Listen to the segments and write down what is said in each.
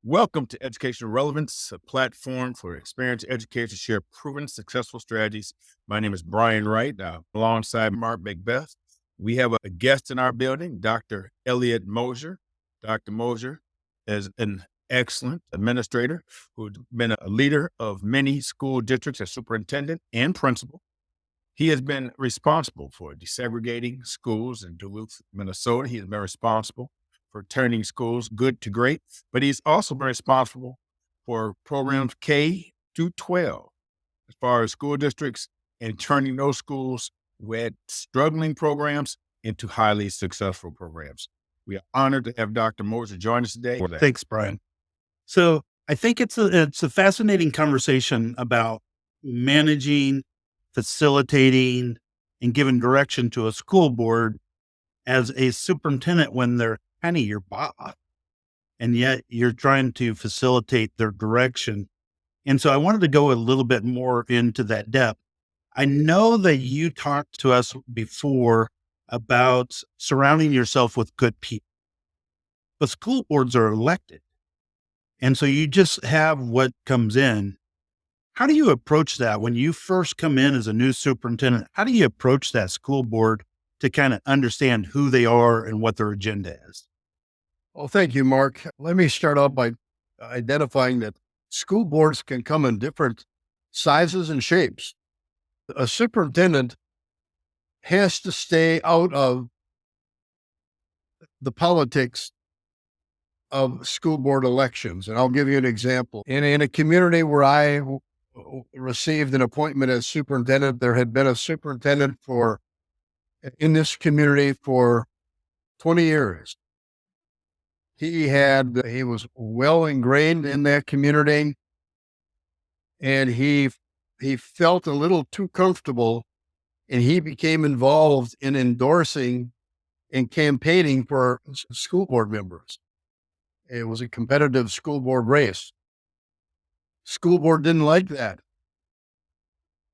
Welcome to Educational Relevance, a platform for experienced educators to share proven successful strategies. My name is Brian Wright, alongside Mark Macbeth. We have a guest in our building, Dr. Elliot Moeser. Dr. Moeser is an excellent administrator who's been a leader of many school districts as superintendent and principal. He has been responsible for desegregating schools in Duluth, Minnesota. He has been responsible for turning schools good to great, but he's also been responsible for programs K through 12 as far as school districts and turning those schools with struggling programs into highly successful programs. We are honored to have Dr. Moeser join us today. Thanks, Brian. So I think it's a fascinating conversation about managing, facilitating, and giving direction to a school board as a superintendent when they're kind of your boss, and yet you're trying to facilitate their direction. And so I wanted to go a little bit more into that depth. I know that you talked to us before about surrounding yourself with good people, but school boards are elected. And so you just have what comes in. How do you approach that when you first come in as a new superintendent? How do you approach that school board to kind of understand who they are and what their agenda is? Well, thank you, Mark. Let me start off by identifying that school boards can come in different sizes and shapes. A superintendent has to stay out of the politics of school board elections. And I'll give you an example. In a community where I received an appointment as superintendent, there had been a superintendent in this community for 20 years. He was well ingrained in that community, and he felt a little too comfortable, and he became involved in endorsing and campaigning for school board members. It was a competitive school board race. School board didn't like that,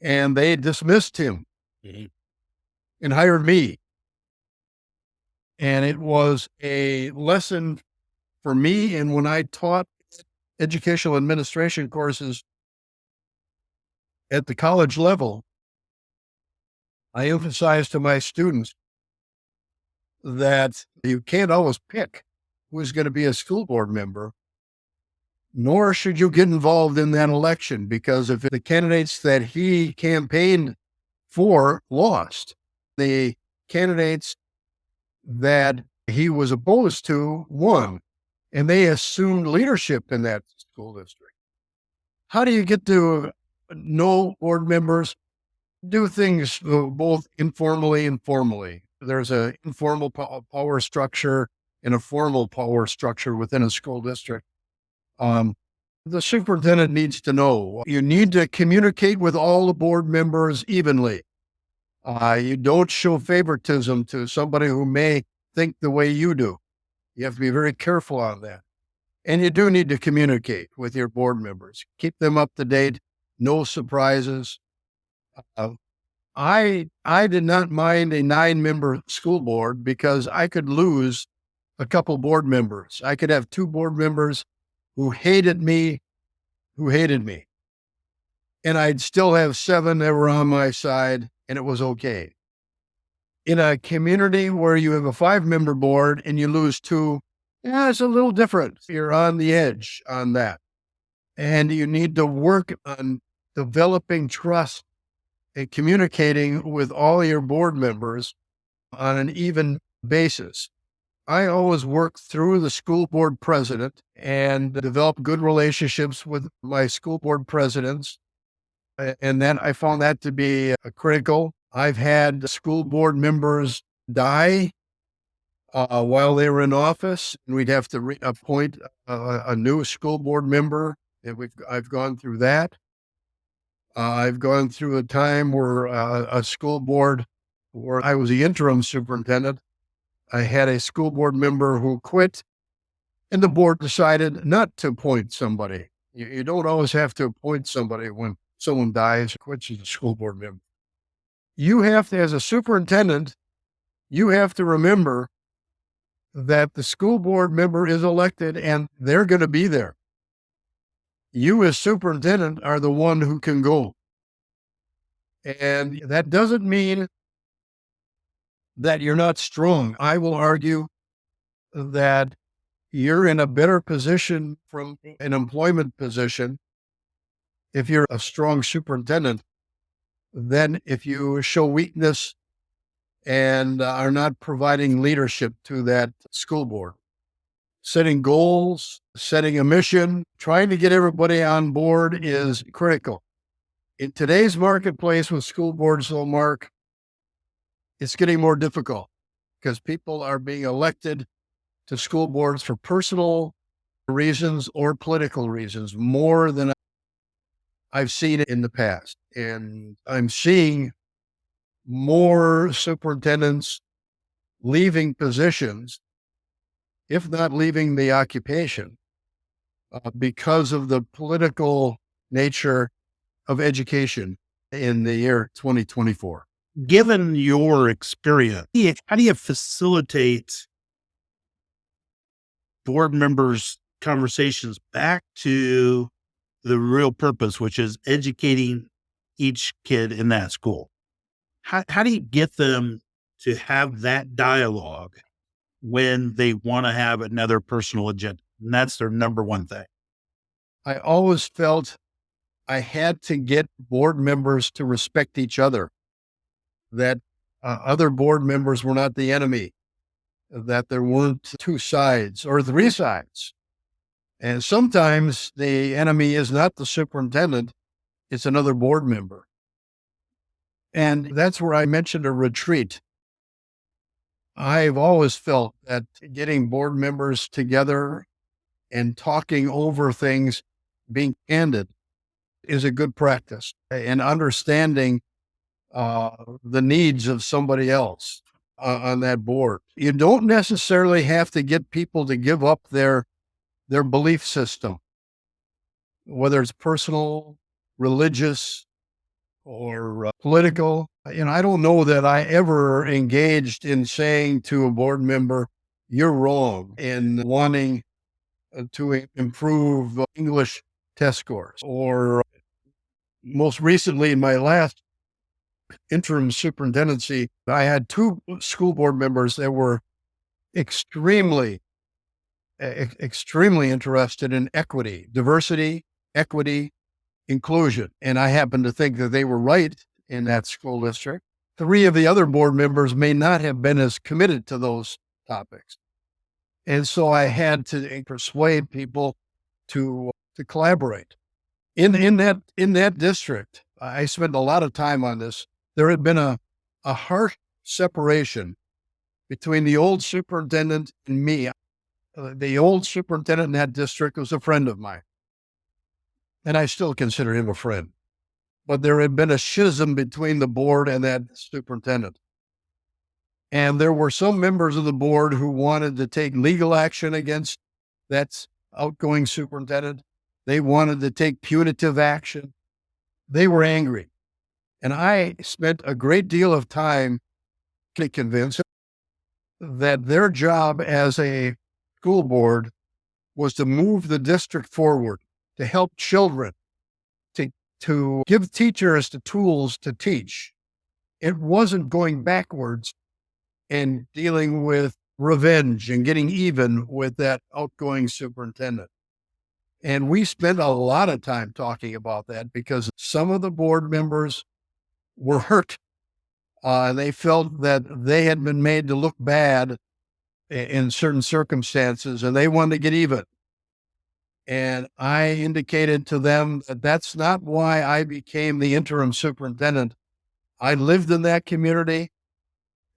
and they dismissed him and hired me. And it was a lesson for me. And when I taught educational administration courses at the college level, I emphasized to my students that you can't always pick who's going to be a school board member, nor should you get involved in that election, because if the candidates that he campaigned for lost, the candidates that he was opposed to won, and they assumed leadership in that school district. How do you get to know board members? Do things both informally and formally. There's an informal power structure and a formal power structure within a school district. The superintendent needs to know. You need to communicate with all the board members evenly. You don't show favoritism to somebody who may think the way you do. You have to be very careful on that. And you do need to communicate with your board members. Keep them up to date. No surprises. I did not mind a 9-member school board because I could lose a couple board members. I could have 2 board members who hated me. And I'd still have 7 that were on my side, and it was okay. In a community where you have a 5-member board and you lose 2, it's a little different. You're on the edge on that. And you need to work on developing trust and communicating with all your board members on an even basis. I always work through the school board president and develop good relationships with my school board presidents. And then I found that to be critical. I've had school board members die while they were in office, and we'd have to appoint a new school board member. And I've gone through that. I've gone through a time where a school board, where I was the interim superintendent, I had a school board member who quit, and the board decided not to appoint somebody. You don't always have to appoint somebody when someone dies, quits as a school board member. You have to, as a superintendent, you have to remember that the school board member is elected and they're going to be there. You as superintendent are the one who can go. And that doesn't mean that you're not strong. I will argue that you're in a better position from an employment position if you're a strong superintendent than if you show weakness and are not providing leadership to that school board. Setting goals, setting a mission, trying to get everybody on board is critical. In today's marketplace with school boards, though, Mark, it's getting more difficult because people are being elected to school boards for personal reasons or political reasons more than I've seen it in the past. And I'm seeing more superintendents leaving positions, if not leaving the occupation, because of the political nature of education in the year 2024. Given your experience, how do you facilitate board members' conversations back to the real purpose, which is educating each kid in that school? How do you get them to have that dialogue when they want to have another personal agenda? And that's their number one thing. I always felt I had to get board members to respect each other, that other board members were not the enemy, that there weren't two sides or three sides. And sometimes the enemy is not the superintendent, it's another board member. And that's where I mentioned a retreat. I've always felt that getting board members together and talking over things, being candid, is a good practice, and understanding the needs of somebody else on that board. You don't necessarily have to get people to give up their belief system, whether it's personal, religious, or political. I don't know that I ever engaged in saying to a board member, you're wrong in wanting to improve English test scores. Or most recently in my last interim superintendency, I had two school board members that were extremely interested in equity, diversity, equity, inclusion. And I happen to think that they were right in that school district. Three of the other board members may not have been as committed to those topics. And so I had to persuade people to collaborate. In that district, I spent a lot of time on this. There had been a harsh separation between the old superintendent and me. The old superintendent in that district was a friend of mine, and I still consider him a friend. But there had been a schism between the board and that superintendent. And there were some members of the board who wanted to take legal action against that outgoing superintendent. They wanted to take punitive action. They were angry. And I spent a great deal of time to convince them that their job as a school board was to move the district forward, to help children, to give teachers the tools to teach. It wasn't going backwards and dealing with revenge and getting even with that outgoing superintendent. And we spent a lot of time talking about that because some of the board members were hurt. They felt that they had been made to look bad in certain circumstances, and they wanted to get even. And I indicated to them that that's not why I became the interim superintendent. I lived in that community.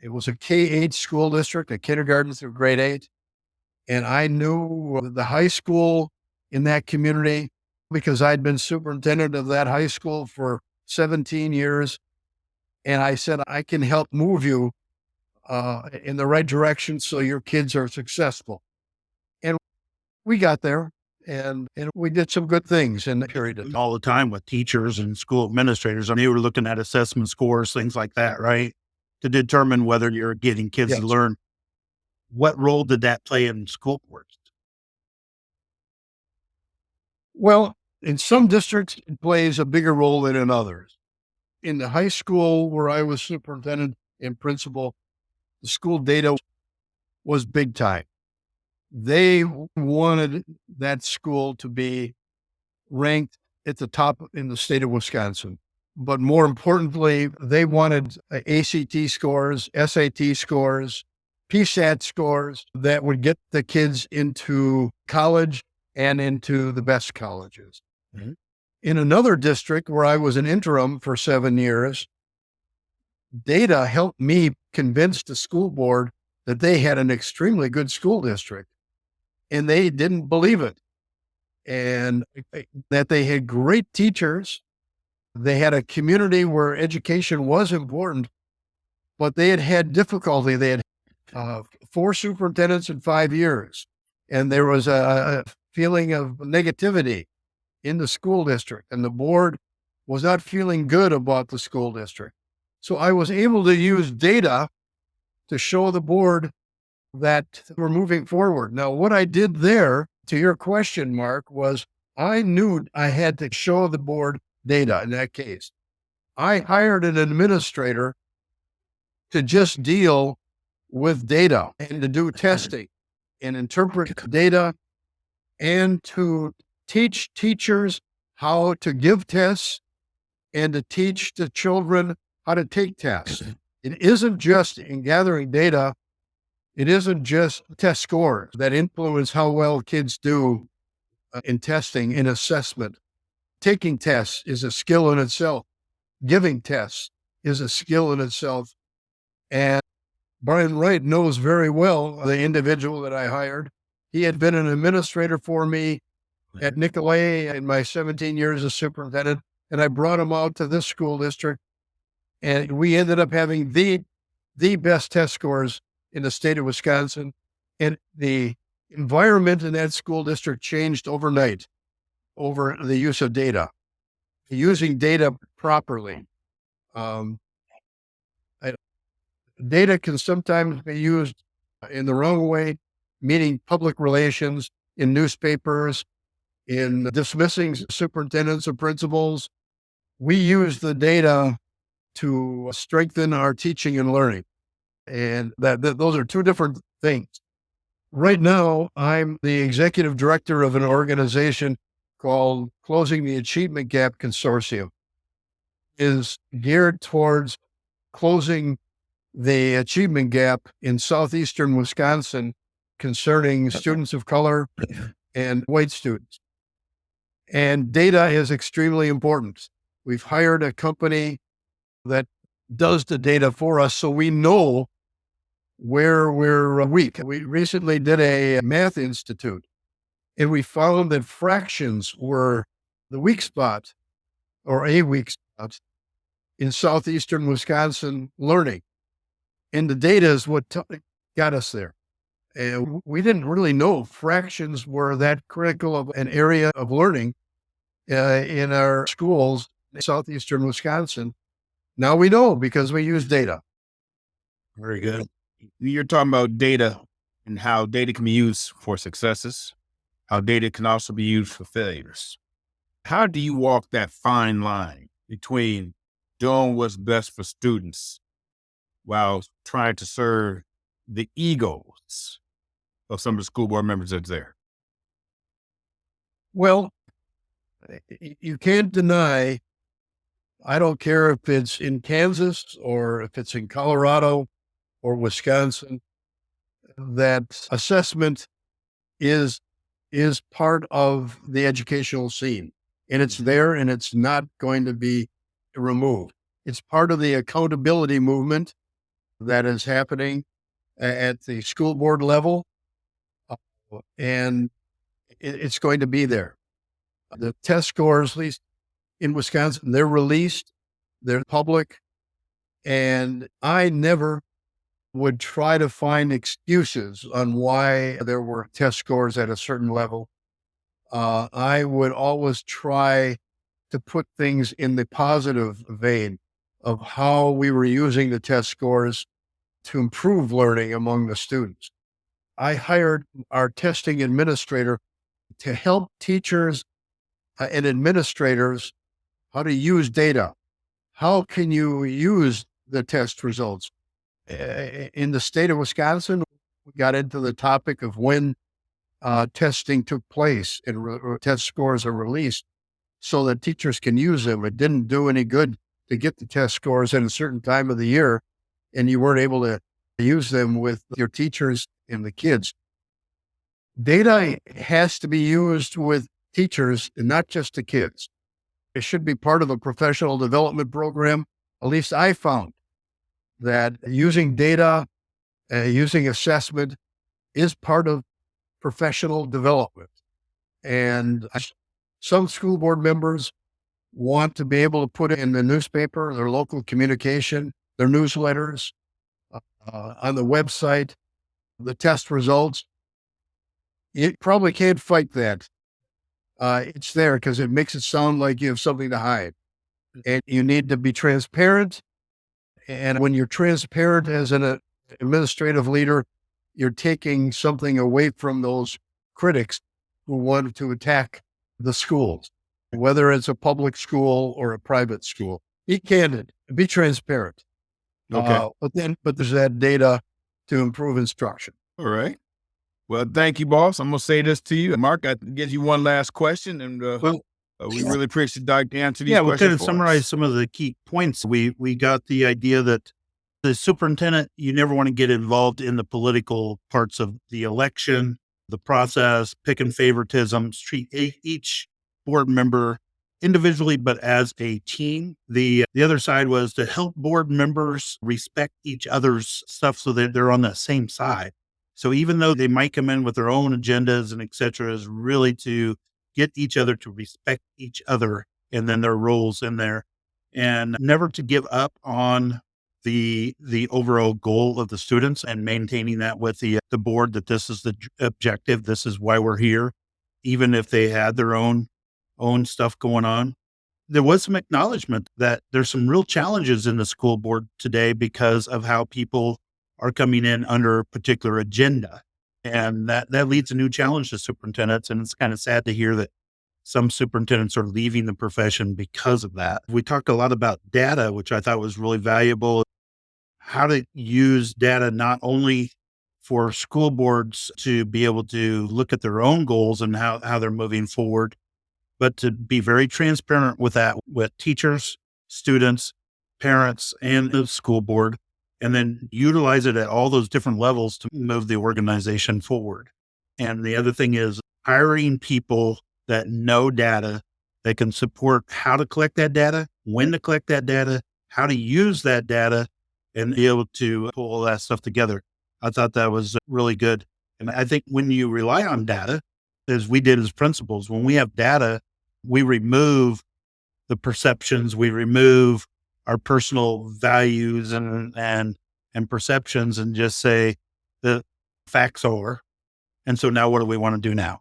It was a K-8 school district, a kindergarten through grade 8. And I knew the high school in that community because I'd been superintendent of that high school for 17 years. And I said, I can help move you in the right direction so your kids are successful. And we got there. And we did some good things in the period of time. All the time with teachers and school administrators. I mean, you were looking at assessment scores, things like that, right? To determine whether you're getting kids Yes. to learn. what role did that play in school boards? Well, in some districts, it plays a bigger role than in others. In the high school where I was superintendent and principal, the school data was big time. They wanted that school to be ranked at the top in the state of Wisconsin. But more importantly, they wanted ACT scores, SAT scores, PSAT scores that would get the kids into college and into the best colleges. Mm-hmm. In another district where I was an interim for 7 years, data helped me convince the school board that they had an extremely good school district, and they didn't believe it. And that they had great teachers. They had a community where education was important, but they had difficulty. They had 4 superintendents in 5 years, and there was a feeling of negativity in the school district, and the board was not feeling good about the school district. So I was able to use data to show the board that we're moving forward. Now, what I did there, to your question, Mark, was I knew I had to show the board data in that case. I hired an administrator to just deal with data and to do testing and interpret data and to teach teachers how to give tests and to teach the children how to take tests. It isn't just in gathering data. It isn't just test scores that influence how well kids do in testing and assessment. Taking tests is a skill in itself. Giving tests is a skill in itself. And Brian Wright knows very well the individual that I hired. He had been an administrator for me at Nicolay in my 17 years as superintendent, and I brought him out to this school district, and we ended up having the best test scores in the state of Wisconsin. And the environment in that school district changed overnight over the use of data, using data properly. Data can sometimes be used in the wrong way, meaning public relations, in newspapers, in dismissing superintendents or principals. We use the data to strengthen our teaching and learning. And those are two different things. Right now, I'm the executive director of an organization called Closing the Achievement Gap Consortium. It is geared towards closing the achievement gap in southeastern Wisconsin concerning students of color and white students. And data is extremely important. We've hired a company that does the data for us so we know where we're weak. We recently did a math institute, and we found that fractions were the weak spot, or a weak spot, in southeastern Wisconsin learning. And the data is what got us there. And we didn't really know fractions were that critical of an area of learning in our schools in southeastern Wisconsin. Now we know because we use data. Very good. You're talking about data and how data can be used for successes, how data can also be used for failures. How do you walk that fine line between doing what's best for students while trying to serve the egos of some of the school board members that's there? Well, you can't deny, I don't care if it's in Kansas or if it's in Colorado or Wisconsin, that assessment is part of the educational scene. And it's there, and it's not going to be removed. It's part of the accountability movement that is happening at the school board level, and it's going to be there. The test scores, at least in Wisconsin, they're released, they're public, and I never would try to find excuses on why there were test scores at a certain level. I would always try to put things in the positive vein of how we were using the test scores to improve learning among the students. I hired our testing administrator to help teachers and administrators how to use data. How can you use the test results? In the state of Wisconsin, we got into the topic of when testing took place and test scores are released so that teachers can use them. It didn't do any good to get the test scores at a certain time of the year and you weren't able to use them with your teachers and the kids. Data has to be used with teachers and not just the kids. It should be part of a professional development program. At least I found that using data, using assessment is part of professional development. And some school board members want to be able to put in the newspaper, their local communication, their newsletters, on the website, the test results. You probably can't fight that. It's there because it makes it sound like you have something to hide. And you need to be transparent. And when you're transparent as an administrative leader, you're taking something away from those critics who want to attack the schools, whether it's a public school or a private school. Be candid, be transparent. Okay. But there's that data to improve instruction. All right. Well, thank you, boss. I'm going to say this to you. Mark, I get you one last question, and we really appreciate Doc to answer these Yeah, we'll questions kind of for summarize us. some of the key points. We got the idea that the superintendent, you never want to get involved in the political parts of the election, the process, picking favoritisms, treat each board member individually, but as a team. The other side was to help board members respect each other's stuff so that they're on the same side. So even though they might come in with their own agendas and et cetera, is really to get each other to respect each other and then their roles in there, and never to give up on the overall goal of the students and maintaining that with the board, that this is the objective. This is why we're here. Even if they had their own stuff going on, there was some acknowledgement that there's some real challenges in the school board today because of how people are coming in under a particular agenda. And that leads to new challenge to superintendents. And it's kind of sad to hear that some superintendents are leaving the profession because of that. We talked a lot about data, which I thought was really valuable. How to use data not only for school boards to be able to look at their own goals and how they're moving forward, but to be very transparent with that, with teachers, students, parents, and the school board, and then utilize it at all those different levels to move the organization forward. And the other thing is hiring people that know data, that can support how to collect that data, when to collect that data, how to use that data, and be able to pull all that stuff together. I thought that was really good. And I think when you rely on data, as we did as principals, when we have data, we remove the perceptions, we remove our personal values and perceptions, and just say the facts are. And so now what do we want to do now?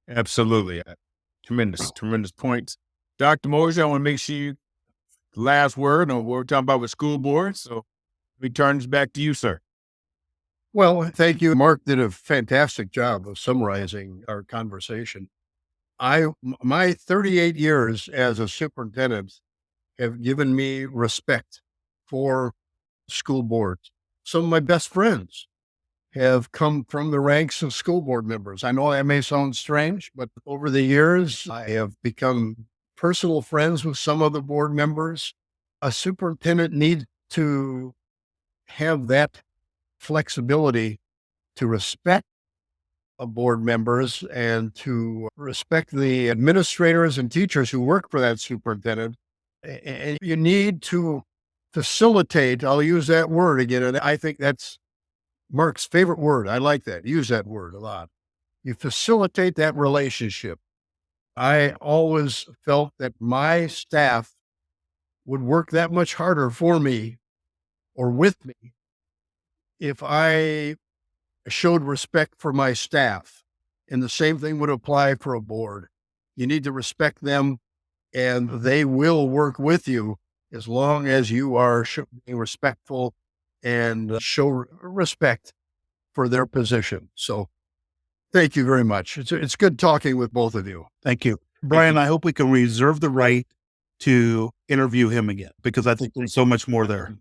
Absolutely. Tremendous points. Dr. Moeser, I want to make sure you last word on what we're talking about with school boards. So let me turn this back to you, sir. Well, thank you. Mark did a fantastic job of summarizing our conversation. My 38 years as a superintendent have given me respect for school boards. Some of my best friends have come from the ranks of school board members. I know that may sound strange, but over the years, I have become personal friends with some of the board members. A superintendent needs to have that flexibility to respect board members and to respect the administrators and teachers who work for that superintendent. And you need to facilitate, I'll use that word again, and I think that's Mark's favorite word. I like that. Use that word a lot. You facilitate that relationship. I always felt that my staff would work that much harder for me or with me if I showed respect for my staff. And the same thing would apply for a board. You need to respect them, and they will work with you as long as you are being respectful and show respect for their position. So thank you very much. It's good talking with both of you. Thank you. Brian, I hope we can reserve the right to interview him again, because I think there's so much more there.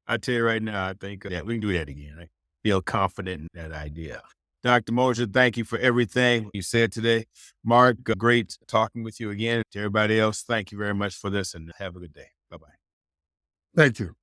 I tell you right now, I think we can do that again. I feel confident in that idea. Dr. Moeser, thank you for everything you said today. Mark, great talking with you again. To everybody else, thank you very much for this and have a good day. Bye-bye. Thank you.